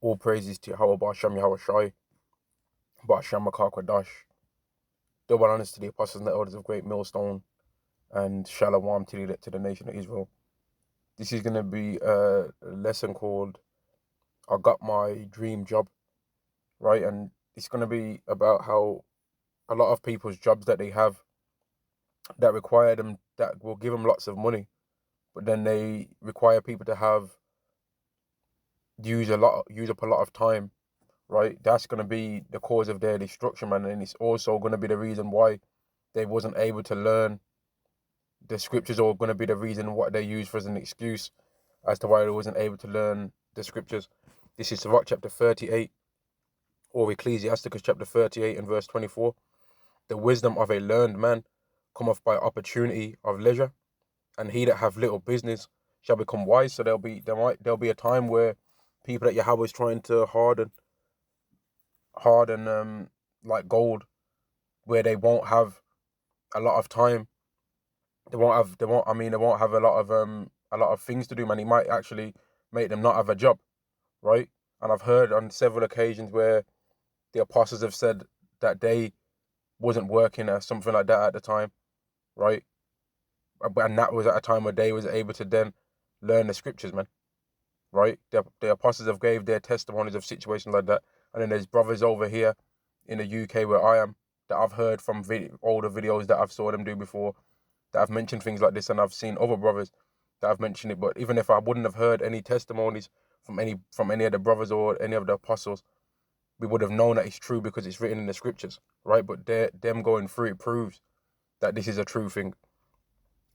All praises to Yahweh Ba'Shem Yahweh Shai, Ba'Shem Makar Kwadash. Double honors to the apostles and the elders of Great Millstone, and Shalom to the nation of Israel. This is going to be a lesson called I Got My Dream Job, right? And it's going to be about how a lot of people's jobs that they have that require them, that will give them lots of money, but then they require people to use up a lot of time, right? That's going to be the cause of their destruction, man. And it's also going to be the reason why they wasn't able to learn the scriptures, or going to be the reason what they use for as an excuse as to why they wasn't able to learn the scriptures. This is Sirach chapter 38, or Ecclesiasticus chapter 38 and verse 24. The wisdom of a learned man cometh by opportunity of leisure, and he that have little business shall become wise. So there'll be a time where people that Yahweh is trying to harden like gold, where they won't have a lot of time. They won't have a lot of things to do, man. He might actually make them not have a job, right? And I've heard on several occasions where the apostles have said that they wasn't working or something like that at the time, right? And that was at a time where they was able to then learn the scriptures, man, right? The apostles have gave their testimonies of situations like that. And then there's brothers over here in the UK where I am that I've heard from older videos that I've saw them do before, that I've mentioned things like this, and I've seen other brothers that I've mentioned it. But even if I wouldn't have heard any testimonies from any of the brothers or any of the apostles, we would have known that it's true because it's written in the scriptures, right? But them going through it proves that this is a true thing.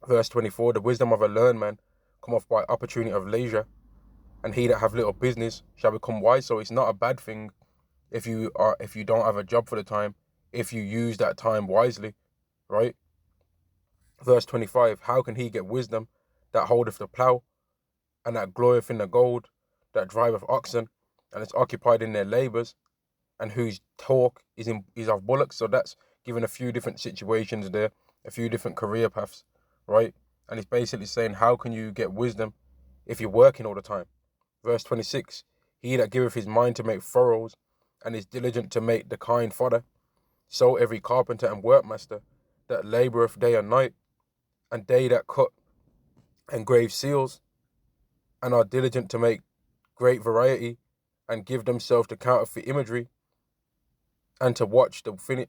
Verse 24, the wisdom of a learned man cometh by opportunity of leisure, and he that have little business shall become wise. So it's not a bad thing if you don't have a job for the time, if you use that time wisely, right? Verse 25, how can he get wisdom that holdeth the plough, and that glorieth in the gold, that driveth oxen, and is occupied in their labours, and whose talk is of bullocks? So that's given a few different situations there, a few different career paths, right? And it's basically saying, how can you get wisdom if you're working all the time? Verse 26, he that giveth his mind to make furrows, and is diligent to make the kind fodder, so every carpenter and workmaster that laboureth day and night, and they that cut and grave seals, and are diligent to make great variety, and give themselves to counterfeit imagery, and to watch to finish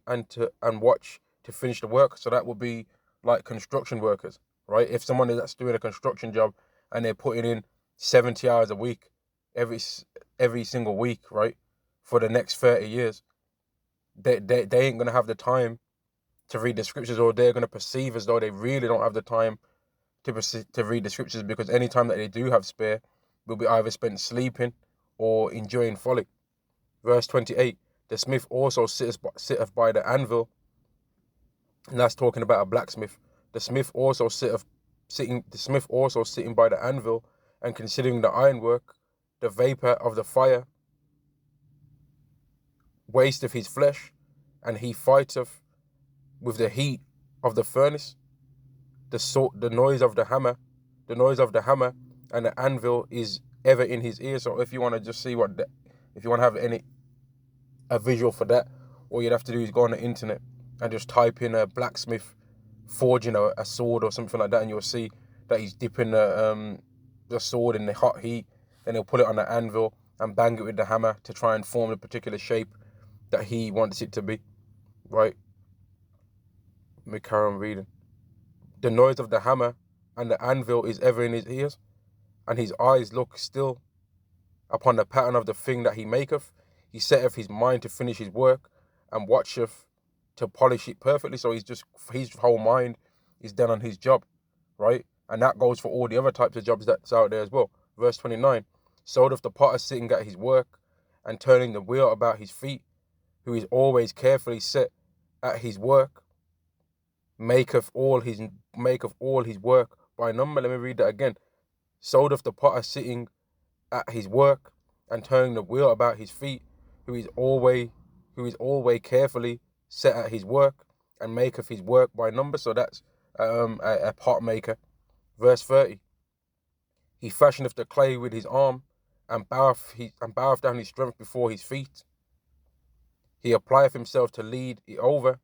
the work. So that would be like construction workers, right? If someone that's doing a construction job and they're putting in 70 hours a week every single week, right, for the next 30 years, they ain't gonna have the time to read the scriptures, or they're gonna perceive as though they really don't have the time to read the scriptures, because any time that they do have spare will be either spent sleeping or enjoying folly. Verse 28, the smith also sitteth by the anvil, and that's talking about a blacksmith. The smith also sitting by the anvil, and considering the ironwork, the vapor of the fire wasteth his flesh, and he fighteth with the heat of the furnace. The noise of the hammer, and the anvil is ever in his ear. So if you want to just see if you want to have a visual for that, all you'd have to do is go on the internet and just type in a blacksmith forging a sword or something like that, and you'll see that he's dipping the sword in the hot heat. Then he'll put it on the anvil and bang it with the hammer to try and form the particular shape that he wants it to be, right? Let me carry on reading. The noise of the hammer and the anvil is ever in his ears, and his eyes look still upon the pattern of the thing that he maketh. He setteth his mind to finish his work, and watcheth to polish it perfectly. So his whole mind is done on his job, right? And that goes for all the other types of jobs that's out there as well. Verse 29, so doth the potter sitting at his work, and turning the wheel about his feet, who is always carefully set at his work, maketh all his work by number. Let me read that again. So doth the potter sitting at his work, and turning the wheel about his feet, who is always carefully set at his work, and maketh his work by number. So that's a pot maker. Verse 30, he fashioneth the clay with his arm, and boweth down his strength before his feet. He applieth himself to lead it over,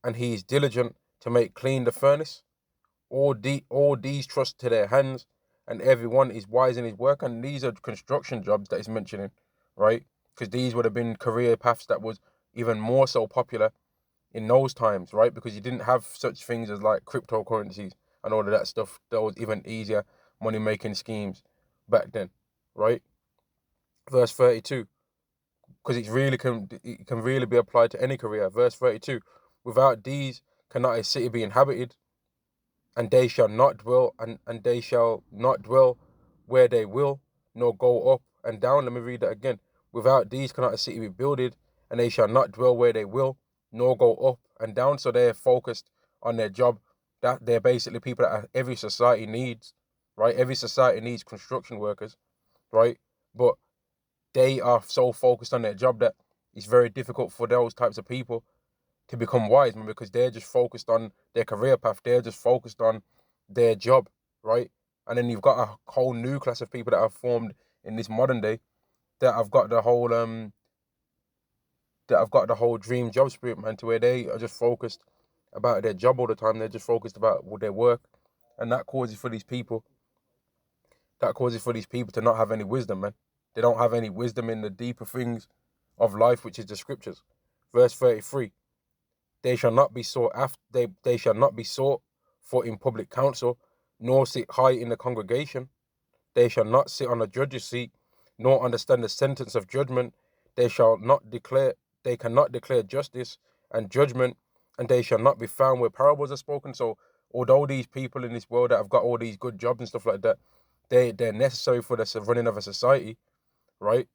and he is diligent to make clean the furnace. All these trust to their hands, and everyone is wise in his work. And these are construction jobs that he's mentioning, right? Because these would have been career paths that was even more so popular in those times, right? Because you didn't have such things as like cryptocurrencies and all of that stuff. That was even easier money making schemes back then, right? Verse 32, because it can really be applied to any career. Verse 32, without these cannot a city be inhabited, and they shall not dwell, and they shall not dwell where they will, nor go up and down. Let me read that again. Without these cannot a city be builded, and they shall not dwell where they will, nor go up and down. So they're focused on their job. That they're basically people that every society needs, right? Every society needs construction workers, right? But they are so focused on their job that it's very difficult for those types of people to become wise, man, because they're just focused on their career path. They're just focused on their job, right? And then you've got a whole new class of people that have formed in this modern day that have got the whole dream job spirit, man, to where they are just focused about their job all the time. They're just focused about their work, and that causes for these people to not have any wisdom, man. They don't have any wisdom in the deeper things of life, which is the scriptures. Verse 33. They shall not be sought after. They shall not be sought for in public council, nor sit high in the congregation. They shall not sit on a judge's seat, nor understand the sentence of judgment. They shall not declare. They cannot declare justice and judgment, and they shall not be found where parables are spoken. So, although these people in this world that have got all these good jobs and stuff like that, they're necessary for the running of a society, right?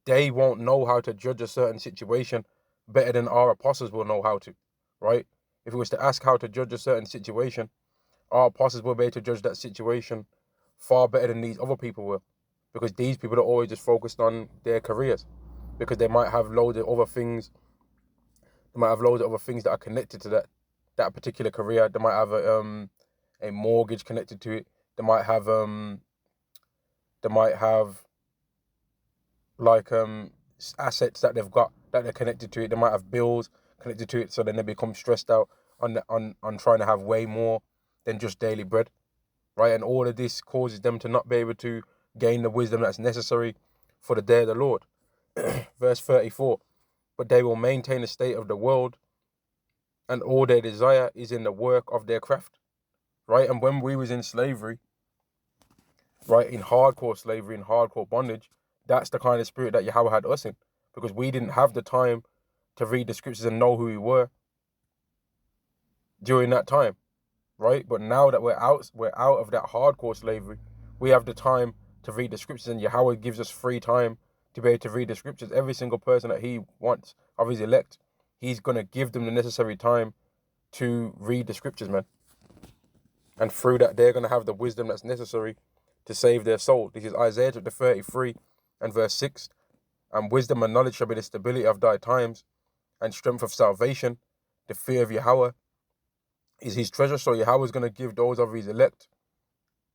They won't know how to judge a certain situation better than our apostles will know how to, right? If it was to ask how to judge a certain situation, our apostles will be able to judge that situation far better than these other people will, because these people are always just focused on their careers, because they might have loads of other things. They might have loads of other things that are connected to that particular career. They might have a mortgage connected to it. They might have like assets that they've got that they're connected to it. They might have bills connected to it, so then they become stressed out on trying to have way more than just daily bread, right? And all of this causes them to not be able to gain the wisdom that's necessary for the day of the Lord. Verse 34, but they will maintain the state of the world, and all their desire is in the work of their craft, right? And when we was in slavery, right, in hardcore slavery, in hardcore bondage, that's the kind of spirit that Yahweh had us in, because we didn't have the time to read the scriptures and know who we were during that time, right? But now that we're out of that hardcore slavery, we have the time to read the scriptures, and Yahweh gives us free time to be able to read the scriptures. Every single person that he wants of his elect, he's going to give them the necessary time to read the scriptures, man. And through that, they're going to have the wisdom that's necessary to save their soul. This is Isaiah chapter 33 and verse 6. And wisdom and knowledge shall be the stability of thy times, and strength of salvation. The fear of Yahweh is his treasure. So Yahweh is going to give those of his elect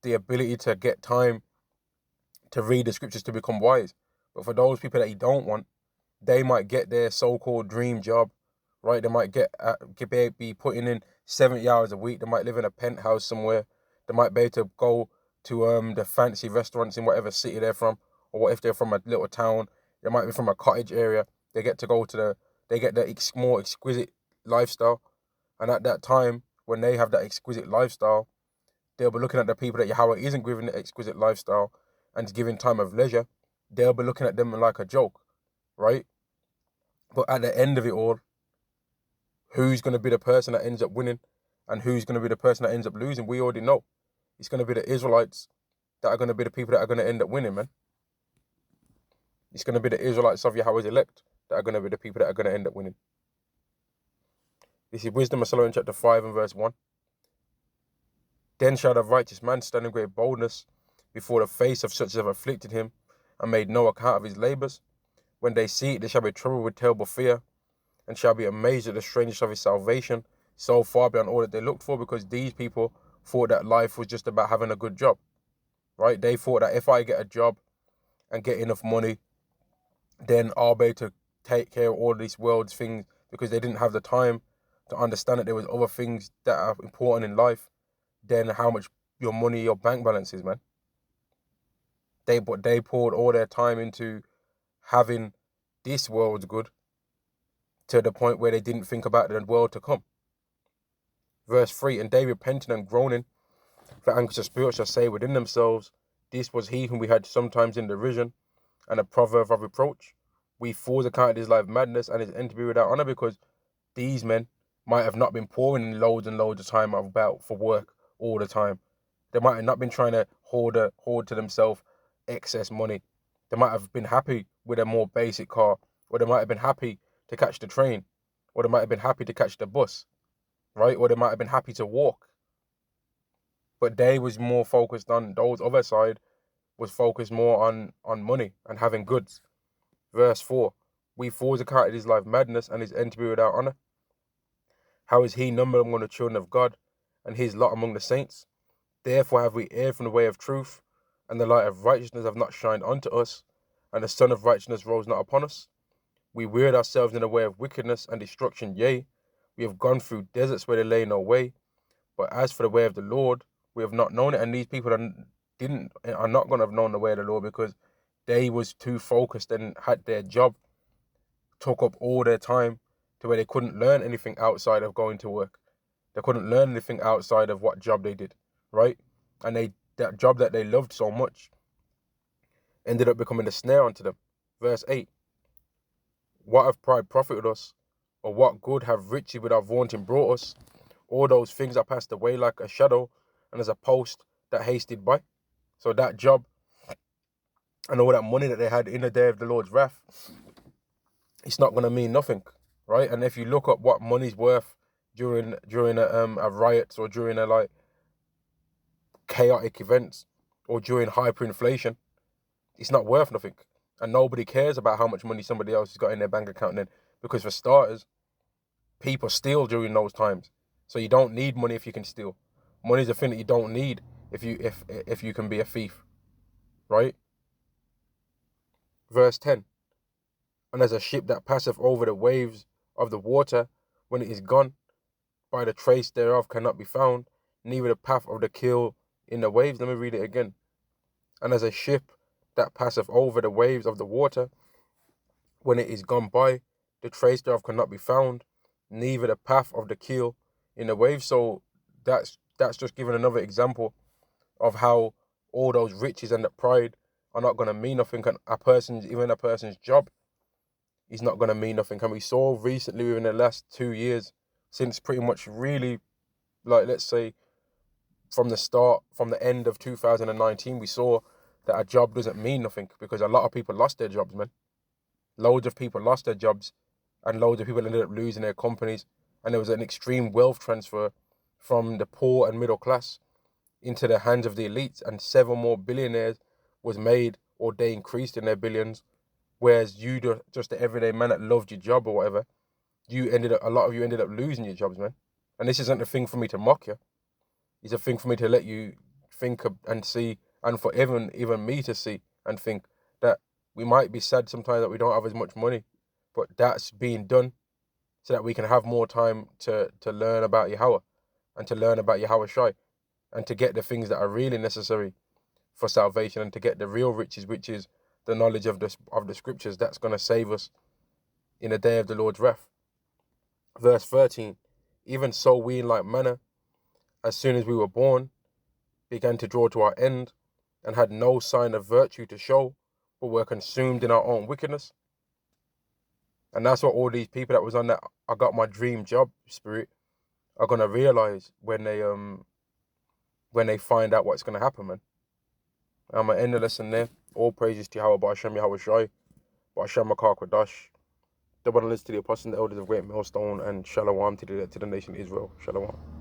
the ability to get time to read the scriptures to become wise. But for those people that he don't want, they might get their so-called dream job, right? They might be putting in 70 hours a week. They might live in a penthouse somewhere. They might be able to go to the fancy restaurants in whatever city they're from, or what if they're from a little town, they might be from a cottage area. They get to go to they get the more exquisite lifestyle. And at that time, when they have that exquisite lifestyle, they'll be looking at the people that Yahweh isn't giving the exquisite lifestyle and is giving time of leisure. They'll be looking at them like a joke, right? But at the end of it all, who's going to be the person that ends up winning and who's going to be the person that ends up losing? We already know. It's going to be the Israelites that are going to be the people that are going to end up winning, man. It's going to be the Israelites of Yahweh's elect that are going to be the people that are going to end up winning. This is Wisdom of Solomon chapter 5 and verse 1. Then shall the righteous man stand in great boldness before the face of such as have afflicted him and made no account of his labours. When they see it, they shall be troubled with terrible fear, and shall be amazed at the strangeness of his salvation, so far beyond all that they looked for, because these people thought that life was just about having a good job, right? They thought that if I get a job and get enough money, then are able to take care of all these world's things because they didn't have the time to understand that there was other things that are important in life than how much your money, your bank balance is, man. They poured all their time into having this world's good to the point where they didn't think about the world to come. Verse 3, and they repenting and groaning for anxious spirits shall say within themselves, this was he whom we had sometimes in derision and a proverb of reproach. We fools accounted his life madness and his end to be without honour, because these men might have not been pouring in loads and loads of time about for work all the time. They might have not been trying to hoard to themselves excess money. They might have been happy with a more basic car, or they might have been happy to catch the train, or they might have been happy to catch the bus, right? Or they might have been happy to walk. But they was more focused on, those other side was focused more on money and having goods. Verse 4, we fools accounted his life madness and his end to be without honour. How is he numbered among the children of God, and his lot among the saints? Therefore have we erred from the way of truth, and the light of righteousness have not shined unto us, and the sun of righteousness rose not upon us. We wearied ourselves in the way of wickedness and destruction, yea, we have gone through deserts where there lay no way. But as for the way of the Lord, we have not known it. And these people are not going to have known the way of the Lord, because they was too focused and had their job took up all their time to where they couldn't learn anything outside of going to work. They couldn't learn anything outside of what job they did, right? And that job that they loved so much ended up becoming a snare unto them. Verse 8, what have pride profited us, or what good have riches without vaunting brought us? All those things are passed away like a shadow, and as a post that hasted by. So that job and all that money that they had in the day of the Lord's wrath, it's not going to mean nothing, right? And if you look up what money's worth during a riots, or during a like chaotic events, or during hyperinflation, it's not worth nothing. And nobody cares about how much money somebody else has got in their bank account then, because for starters, people steal during those times. So you don't need money if you can steal. Money is a thing that you don't need if you can be a thief, right? Verse 10, and as a ship that passeth over the waves of the water, when it is gone, by the trace thereof cannot be found, neither the path of the keel in the waves. Let me read it again. And as a ship that passeth over the waves of the water, when it is gone by, the trace thereof cannot be found, neither the path of the keel in the waves. So that's just giving another example of how all those riches and that pride are not going to mean nothing. And even a person's job is not going to mean nothing. And we saw recently, within the last 2 years, since pretty much really, like, let's say, from the end of 2019, we saw that a job doesn't mean nothing, because a lot of people lost their jobs, man. Loads of people lost their jobs, and loads of people ended up losing their companies. And there was an extreme wealth transfer from the poor and middle class into the hands of the elites, and 7 more billionaires was made, or they increased in their billions. Whereas you, just the everyday man that loved your job or whatever, a lot of you ended up losing your jobs, man. And this isn't a thing for me to mock you. It's a thing for me to let you think and see, and for even me to see and think that we might be sad sometimes that we don't have as much money, but that's being done so that we can have more time to learn about Yahweh, and to learn about Yahweh Shai, and to get the things that are really necessary for salvation, and to get the real riches, which is the knowledge of the scriptures that's going to save us in the day of the Lord's wrath. Verse 13, even so we in like manner, as soon as we were born, began to draw to our end, and had no sign of virtue to show, but were consumed in our own wickedness. And that's what all these people that was on that I got my dream job spirit are going to realize when they find out what's going to happen, man. I'm going to end the lesson there. All praises to Yahweh Ba'Shem Yahweh Shai, Ba'Shem Makar Kodash. Double knowledge to the apostles and the elders of Great Millstone, and Shalom to the nation of Israel. Shalom.